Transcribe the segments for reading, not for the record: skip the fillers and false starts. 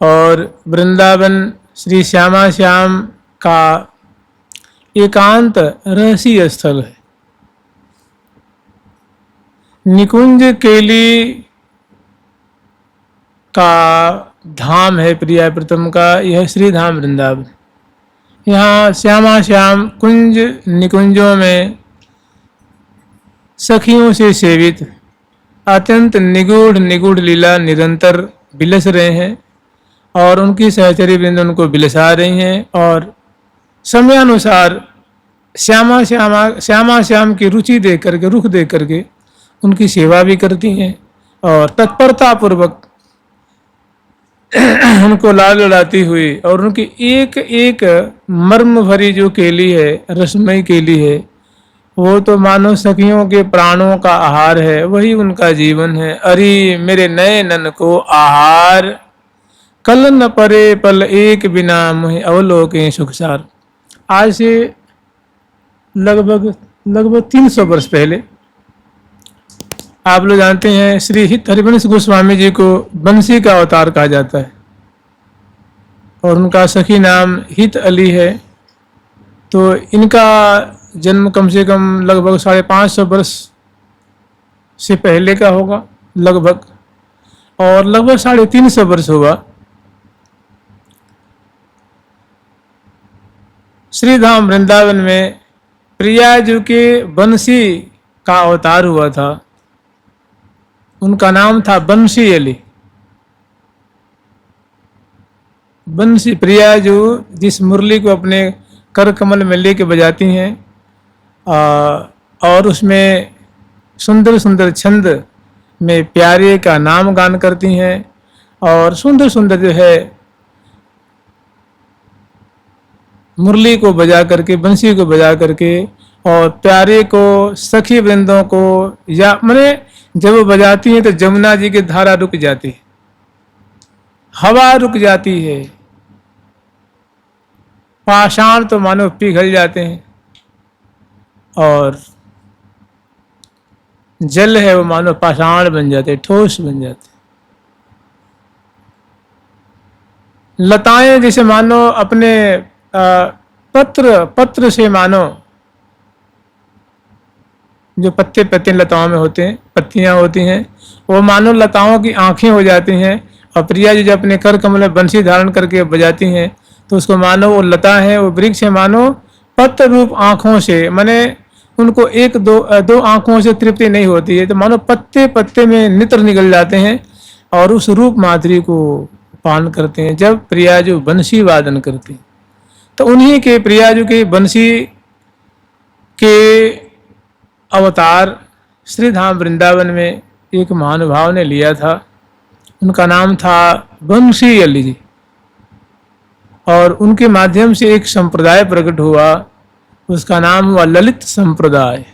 और वृंदावन श्री श्यामा श्याम का एकांत रहस्य स्थल है। निकुंज केली का धाम है प्रिया प्रीतम का, यह श्री धाम वृंदावन। यहाँ श्यामा श्याम कुंज निकुंजों में सखियों से सेवित अत्यंत निगूढ़ निगूढ़ लीला निरंतर बिलस रहे हैं और उनकी सहचरी वृंद उनको बिलसा रही हैं और समयानुसार श्यामा श्याम की रुचि देख करके, रुख देख करके उनकी सेवा भी करती हैं और तत्परता पूर्वक उनको लाल लड़ाती हुई, और उनकी एक एक मर्म भरी जो केली है, रसमयी केली है, वो तो मानो सखियों के प्राणों का आहार है, वही उनका जीवन है। अरे मेरे नए नन को आहार, कल न परे पल एक बिना मुहे अवलोके सुखसार। आज से लगभग 300 वर्ष पहले आप लोग जानते हैं श्री हित हरिवंश गोस्वामी जी को बंसी का अवतार कहा जाता है और उनका सखी नाम हित अली है। तो इनका जन्म कम से कम लगभग 550 वर्ष से पहले का होगा लगभग, और लगभग 350 वर्ष हुआ। श्री धाम वृंदावन में प्रिया जी के बंसी का अवतार हुआ था। उनका नाम था बंसी अली। बंसी प्रिया जो जिस मुरली को अपने कर कमल में लेके बजाती हैं और उसमें सुंदर सुंदर छंद में प्यारे का नाम गान करती हैं और सुंदर सुंदर जो है मुरली को बजा करके, बंसी को बजा करके और प्यारे को, सखी वृंदों को, या माने जब वो बजाती हैं तो जमुना जी की धारा रुक जाती है, हवा रुक जाती है, पाषाण तो मानो पिघल जाते हैं और जल है वो मानो पाषाण बन जाते, ठोस बन जाते। लताएं जैसे मानो अपने पत्र से मानो, जो पत्ते लताओं में होते हैं, पत्तियां होती हैं, वो मानो लताओं की आंखें हो जाती हैं। और प्रिया जी जब अपने कर कमल में बंसी धारण करके बजाती हैं तो उसको मानो वो लता है, वो वृक्ष है, मानो पत्र रूप आंखों से, माने उनको एक दो आंखों से तृप्ति नहीं होती है, तो मानो पत्ते पत्ते में नित्र निकल जाते हैं और उस रूप माधुरी को पान करते हैं जब प्रिया जी बंसी वादन करती हैं। तो उन्हीं के प्रिया जी के बंसी के अवतार श्री धाम वृंदावन में एक महानुभाव ने लिया था। उनका नाम था बंसी अली जी और उनके माध्यम से एक संप्रदाय प्रकट हुआ, उसका नाम हुआ ललित संप्रदाय।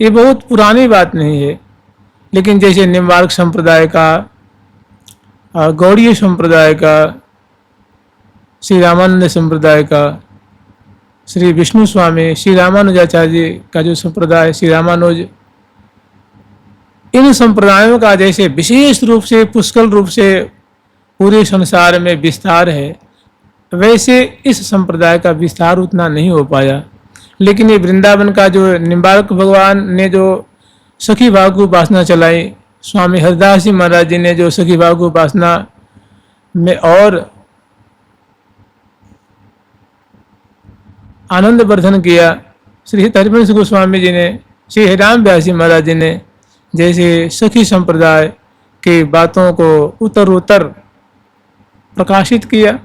ये बहुत पुरानी बात नहीं है, लेकिन जैसे निम्बार्क संप्रदाय का, गौड़ीय संप्रदाय का, श्री रामानंद संप्रदाय का, श्री विष्णु स्वामी, श्री रामानुजाचार्य का जो संप्रदाय, श्री रामानुज, इन संप्रदायों का जैसे विशेष रूप से, पुष्कल रूप से पूरे संसार में विस्तार है, वैसे इस संप्रदाय का विस्तार उतना नहीं हो पाया। लेकिन ये वृंदावन का जो निम्बार्क भगवान ने जो सखी भाव की उपासना चलाई, स्वामी हरिदास जी महाराज जी ने जो सखी भाव की उपासना में और आनंद वर्धन किया, श्री हरिवंश गोस्वामी जी ने, श्री हरिराम व्यास जी महाराज जी ने जैसे सखी संप्रदाय की बातों को उत्तरोत्तर प्रकाशित किया,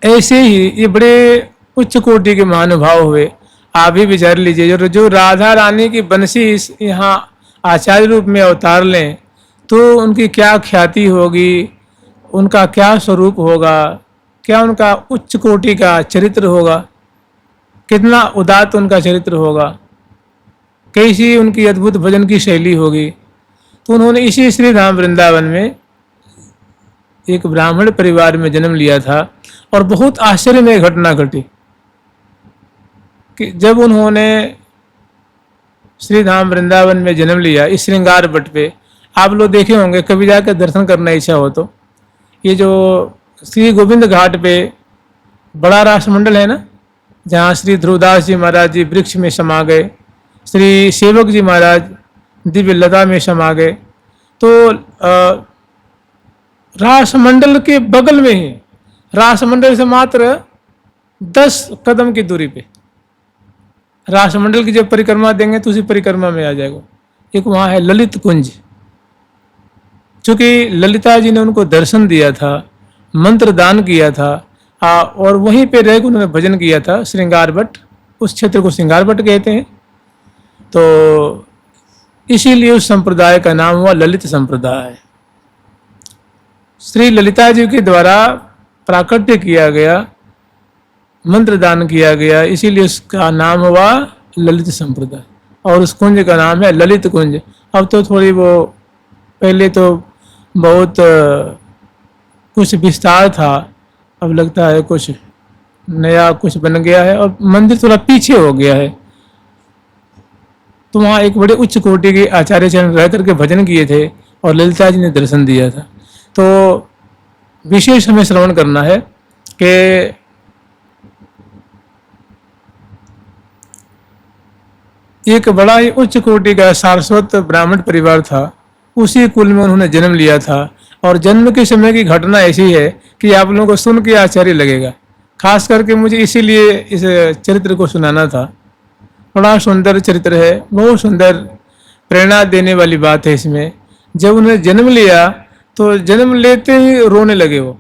ऐसे ही ये बड़े उच्च कोटि के महानुभाव हुए। आप भी विचार लीजिए, जो राधा रानी की बंसी यहाँ आचार्य रूप में अवतार लें तो उनकी क्या ख्याति होगी, उनका क्या स्वरूप होगा, क्या उनका उच्च कोटि का चरित्र होगा, कितना उदात्त उनका चरित्र होगा, कैसी उनकी अद्भुत भजन की शैली होगी। तो उन्होंने इसी श्री धाम वृंदावन में एक ब्राह्मण परिवार में जन्म लिया था और बहुत आश्चर्यमय घटना घटी कि जब उन्होंने श्री धाम वृंदावन में जन्म लिया, इस श्रृंगार बट पे, आप लोग देखे होंगे, कभी जाकर दर्शन करना इच्छा हो तो ये जो श्री गोविंद घाट पे बड़ा राष्ट्रमंडल है ना, जहाँ श्री ध्रुवदास जी महाराज जी वृक्ष में समा गए, श्री सेवक जी महाराज दिव्य लता में समा गए, तो राष्ट्रमंडल के बगल में ही, राष्ट्रमंडल से मात्र 10 कदम की दूरी पे राष्ट्रमंडल की जब परिक्रमा देंगे तो उसी परिक्रमा में आ जाएगा। एक वहाँ है ललित कुंज, चूंकि ललिता जी ने उनको दर्शन दिया था, मंत्र दान किया था, और वहीं पे रह के उन्होंने भजन किया था। श्रृंगार भट्ट, उस क्षेत्र को श्रृंगार भट्ट कहते हैं, तो इसीलिए उस संप्रदाय का नाम हुआ ललित संप्रदाय। श्री ललिता जी के द्वारा प्राकट्य किया गया, मंत्र दान किया गया, इसीलिए उसका नाम हुआ ललित संप्रदाय, और उस कुंज का नाम है ललित कुंज। अब तो थोड़ी वो, पहले तो बहुत कुछ विस्तार था, अब लगता है कुछ नया कुछ बन गया है और मंदिर थोड़ा पीछे हो गया है। तो वहाँ एक बड़े उच्च कोटि के आचार्य चरण रह करके भजन किए थे और ललिता जी ने दर्शन दिया था। तो विशेष हमें श्रवण करना है कि एक बड़ा ही उच्च कोटि का सारस्वत ब्राह्मण परिवार था, उसी कुल में उन्होंने जन्म लिया था। और जन्म के समय की घटना ऐसी है कि आप लोगों को सुन के आश्चर्य लगेगा। खास करके मुझे इसीलिए इस चरित्र को सुनाना था। बड़ा सुंदर चरित्र है, बहुत सुंदर प्रेरणा देने वाली बात है इसमें। जब उन्होंने जन्म लिया तो जन्म लेते ही रोने लगे। वो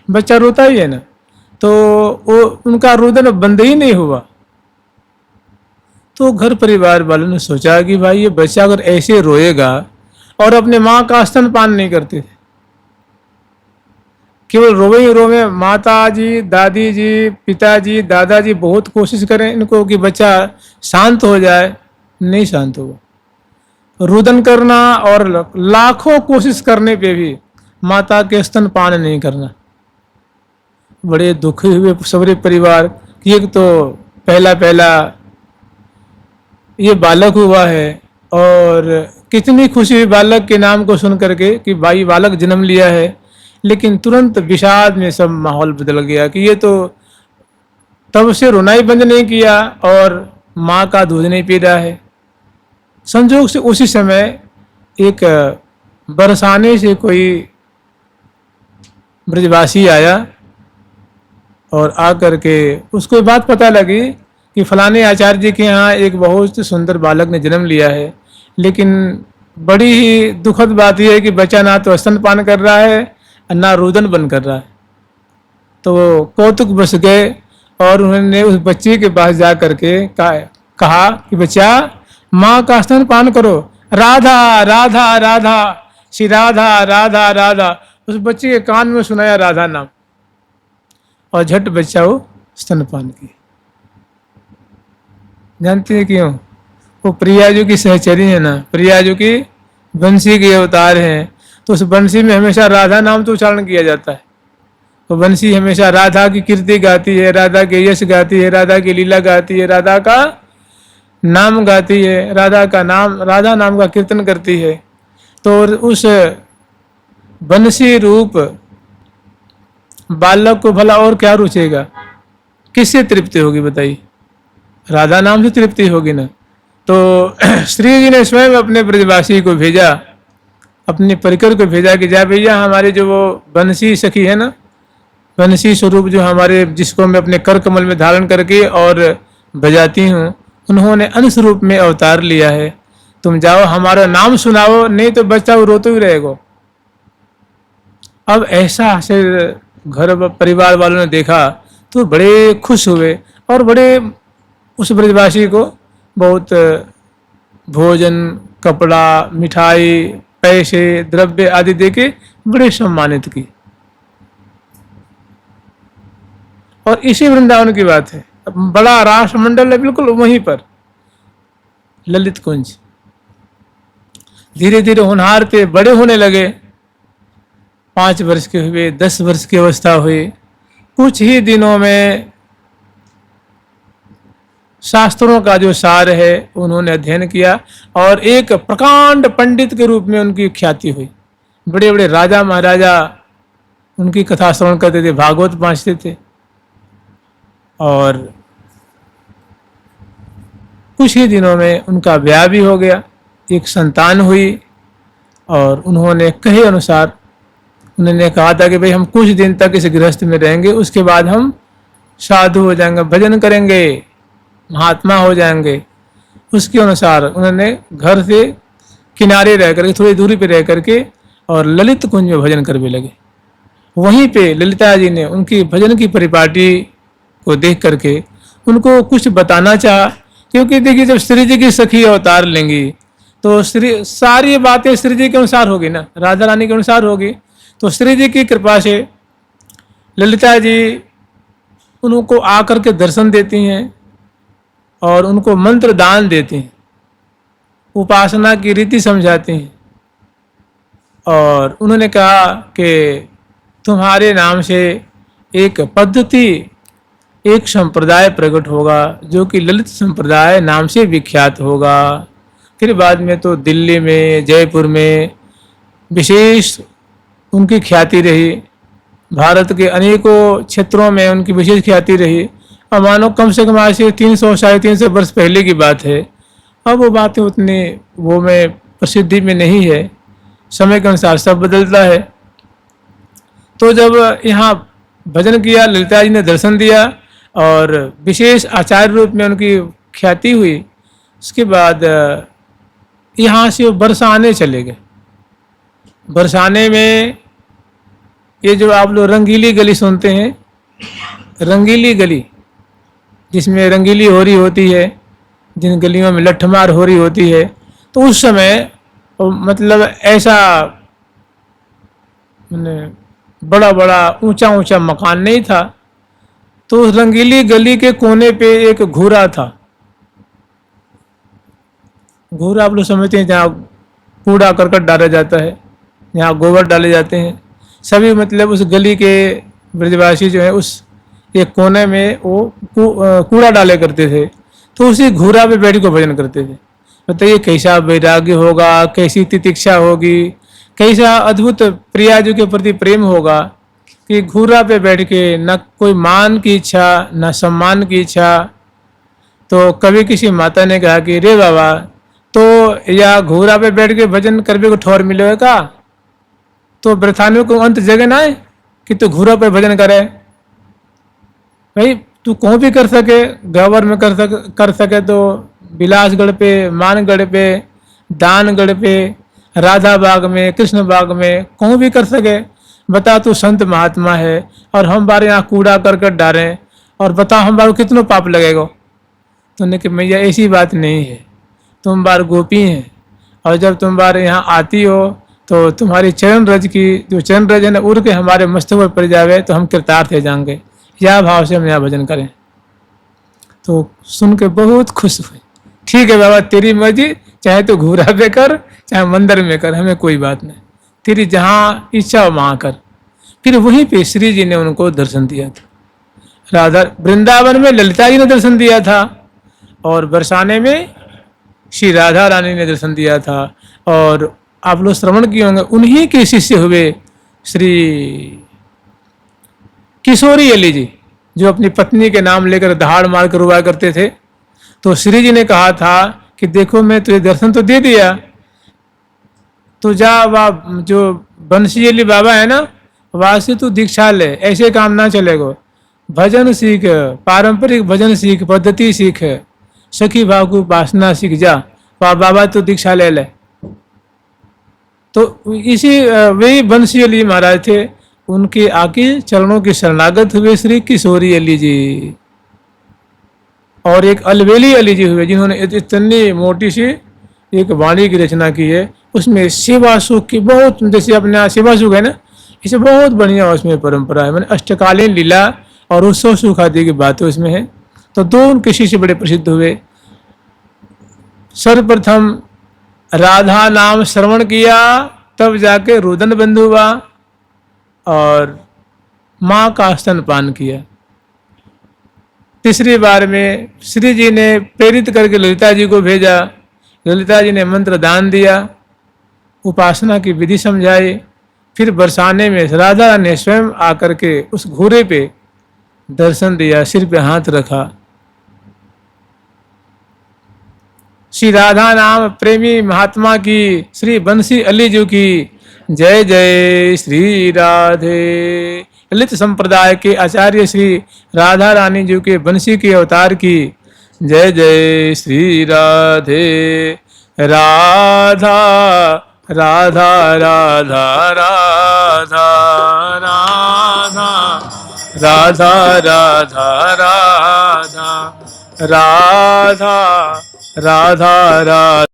बच्चा रोता ही है ना, तो वो उनका रोदन बंद ही नहीं हुआ। तो घर परिवार वालों ने सोचा कि भाई ये बच्चा अगर ऐसे रोएगा, और अपने माँ का स्तनपान नहीं करते थे, केवल रोवे ही रोवे। माता जी, दादी जी, पिताजी, दादाजी बहुत कोशिश करें इनको कि बच्चा शांत हो जाए, नहीं शांत हुआ। रुदन करना और लाखों कोशिश करने पे भी माता के स्तनपान नहीं करना। बड़े दुखी हुए सवरे परिवार कि एक तो पहला ये बालक हुआ है, और कितनी खुशी हुई बालक के नाम को सुन करके कि भाई बालक जन्म लिया है। लेकिन तुरंत विषाद में सब माहौल बदल गया कि ये तो तब से रोना ही बंद नहीं किया और माँ का दूध नहीं पी रहा है। संजोग से उसी समय एक बरसाने से कोई ब्रजवासी आया, और आकर के उसको बात पता लगी कि फलाने आचार्य जी के यहाँ एक बहुत सुंदर बालक ने जन्म लिया है। लेकिन बड़ी ही दुखद बात यह है कि बच्चा ना तो स्तनपान कर रहा है और ना रुदन बंद कर रहा है। तो वो कौतुक बस गए और उन्होंने उस बच्चे के पास जा करके कहा कि बच्चा माँ का स्तनपान करो, राधा राधा राधा, श्री राधा राधा राधा। उस बच्चे के कान में सुनाया राधा नाम, और झट बच्चा वो स्तनपान किया। जानते हैं क्यों? वो प्रियाजू की सहचरी है ना, प्रियाजू की बंसी के अवतार हैं, तो उस बंसी में हमेशा राधा नाम तो उच्चारण किया जाता है। तो बंसी हमेशा राधा की कीर्ति गाती है, राधा के यश गाती है, राधा की लीला गाती है, राधा का नाम गाती है, राधा नाम का कीर्तन करती है। तो उस बंसी रूप बालक को भला और क्या रुचेगा, किससे तृप्ति होगी बताइए? राधा नाम से तृप्ति होगी ना। तो श्री जी ने स्वयं अपने ब्रजवासी को भेजा, अपने परिकर को भेजा कि जा भैया हमारे जो वो बंसी सखी है ना, बंसी स्वरूप जो हमारे, जिसको मैं अपने कर कमल में धारण करके और बजाती हूँ, उन्होंने अंश रूप में अवतार लिया है। तुम जाओ हमारा नाम सुनाओ, नहीं तो बच्चा वो रोते ही रहेगा। अब ऐसा से घर परिवार वालों ने देखा तो बड़े खुश हुए और बड़े उस ब्रजवासी को बहुत भोजन, कपड़ा, मिठाई, पैसे, द्रव्य आदि देके बड़े सम्मानित की। और इसी वृंदावन की बात है, बड़ा राष्ट्रमंडल है बिल्कुल वहीं पर, ललित कुंज। धीरे धीरे होनहारते बड़े होने लगे, 5 वर्ष के हुए, 10 वर्ष की अवस्था हुई। कुछ ही दिनों में शास्त्रों का जो सार है उन्होंने अध्ययन किया और एक प्रकांड पंडित के रूप में उनकी ख्याति हुई। बड़े बड़े राजा महाराजा उनकी कथा श्रवण करते थे, भागवत पहुँचते थे। और कुछ ही दिनों में उनका ब्याह भी हो गया, एक संतान हुई। और उन्होंने कहे अनुसार उन्होंने कहा था कि भाई हम कुछ दिन तक इस गृहस्थ में रहेंगे, उसके बाद हम साधु हो जाएंगे, भजन करेंगे, महात्मा हो जाएंगे। उसके अनुसार उन्होंने घर से किनारे रह करके, थोड़ी दूरी पे रह करके और ललित कुंज में भजन करने लगे। वहीं पे ललिता जी ने उनकी भजन की परिपाटी को देख करके उनको कुछ बताना चाहा, क्योंकि देखिए जब श्री जी की सखी अवतार लेंगी तो श्री सारी बातें श्री जी के अनुसार होगी ना, राधा रानी के अनुसार होगी। तो श्री जी की कृपा से ललिता जी उनको आकर के दर्शन देती हैं और उनको मंत्र दान देती हैं, उपासना की रीति समझाती हैं। और उन्होंने कहा कि तुम्हारे नाम से एक पद्धति, एक संप्रदाय प्रकट होगा जो कि ललित संप्रदाय नाम से विख्यात होगा। फिर बाद में तो दिल्ली में, जयपुर में विशेष उनकी ख्याति रही, भारत के अनेकों क्षेत्रों में उनकी विशेष ख्याति रही। और मानो कम से कम आज से 300 साढ़े 300 वर्ष पहले की बात है। अब वो बातें उतनी वो में प्रसिद्धि में नहीं है, समय के अनुसार सब बदलता है। तो जब यहाँ भजन किया, ललिता जी ने दर्शन दिया और विशेष आचार्य रूप में उनकी ख्याति हुई। उसके बाद यहाँ से वो बरसाने चले गए। बरसाने में ये जो आप लोग रंगीली गली सुनते हैं, रंगीली गली जिसमें रंगीली होरी होती है, जिन गलियों में लठमार होरी होती है, तो उस समय मतलब ऐसा बड़ा बड़ा ऊंचा ऊंचा मकान नहीं था। तो उस रंगीली गली के कोने पे एक घूरा था। घूरा आप लोग समझते हैं जहाँ कूड़ा करकट डाला जाता है, जहाँ गोबर डाले जाते हैं। सभी मतलब उस गली के ब्रजवासी जो है उस एक कोने में वो कूड़ा डाले करते थे। तो उसी घूरा पे बैठ के भजन करते थे। बताइए कैसा वैराग्य होगा, कैसी तितिक्षा होगी, कैसा अद्भुत प्रिया जी के प्रति प्रेम होगा कि घूरा पे बैठ के न कोई मान की इच्छा न सम्मान की इच्छा। तो कभी किसी माता ने कहा कि रे बाबा, तो या घूरा पे बैठ के भजन करने को ठौर मिलेगा का, तो ब्रथानियों को अंत जगह ना है कि तू घूरा पे भजन करे। भाई तू कहीं भी कर सके, गावर में कर सके तो बिलासगढ़ पे, मानगढ़ पे, दानगढ़ पे, राधा बाग में, कृष्ण बाग में, कहीं भी कर सके। बता तू संत महात्मा है और हम बारे यहाँ कूड़ा करकट डालें और बता हम बार कितनों पाप लगेगा। तो उन्होंने कि मैया ऐसी बात नहीं है, तुम बार गोपी हैं और जब तुम बार यहाँ आती हो तो तुम्हारी चरण रज की जो चरण रज है ना उड़ के हमारे मस्तक पर पड़ जावे तो हम कृतार्थ हो जाएंगे। यह भाव से हम यहाँ भजन करें। तो सुन के बहुत खुश हुए। ठीक है बाबा, तेरी मर्जी, चाहे तो घूरा पे कर चाहे मंदिर में कर, हमें कोई बात नहीं, तेरी जहाँ इच्छा हो वहाँ कर। फिर वहीं पे श्री जी ने उनको दर्शन दिया था। राधा वृंदावन में ललिता जी ने दर्शन दिया था और बरसाने में श्री राधा रानी ने दर्शन दिया था। और आप लोग श्रवण किए होंगे, उन्हीं के शिष्य हुए श्री किशोरी अली जी, जो अपनी पत्नी के नाम लेकर दहाड़ मार कर रुआ करते थे। तो श्री जी ने कहा था कि देखो मैं तुझे दर्शन तो दे दिया, तो जा वह जो बंसी अली बाबा है ना, वहाँ से तू दीक्षा ले, ऐसे काम ना चलेगा। भजन सीख, पारंपरिक भजन सीख, पद्धति सीख, सखी भाव की उपासना सीख जा, वह बाबा तो दीक्षा ले ले। तो इसी वही बंसी अली महाराज थे, उनके आके चरणों की शरणागत हुए श्री किशोरी अली जी। और एक अलवेली अली जी हुए जिन्होंने इतनी मोटी सी एक वाणी की रचना की है। उसमें सेवा सुख की बहुत, जैसे अपने यहाँ सेवा सुख है ना, इसे बहुत बढ़िया उसमें परंपरा है। मैंने अष्टकालीन लीला और उत्सव सुख आदि की बातें उसमें है। तो दो उनके शिष्य बड़े प्रसिद्ध हुए। सर्वप्रथम राधा नाम श्रवण किया, तब जाके रुदन बंधु हुआ और माँ का स्तनपान किया। तीसरी बार में श्री जी ने प्रेरित करके ललिता जी को भेजा। ललिता जी ने मंत्र दान दिया, उपासना की विधि समझाई फिर बरसाने में राधा ने स्वयं आकर के उस घोड़े पे दर्शन दिया, सिर पे हाथ रखा। श्री राधा नाम प्रेमी महात्मा की, श्री बंसी अली जी की जय जय। श्री राधे। ललित संप्रदाय के आचार्य श्री राधा रानी जी के बंसी के अवतार की जय जय। श्री राधे। राधा राधा राधा राधा राधा राधा राधा राधा राधा राधा राधा।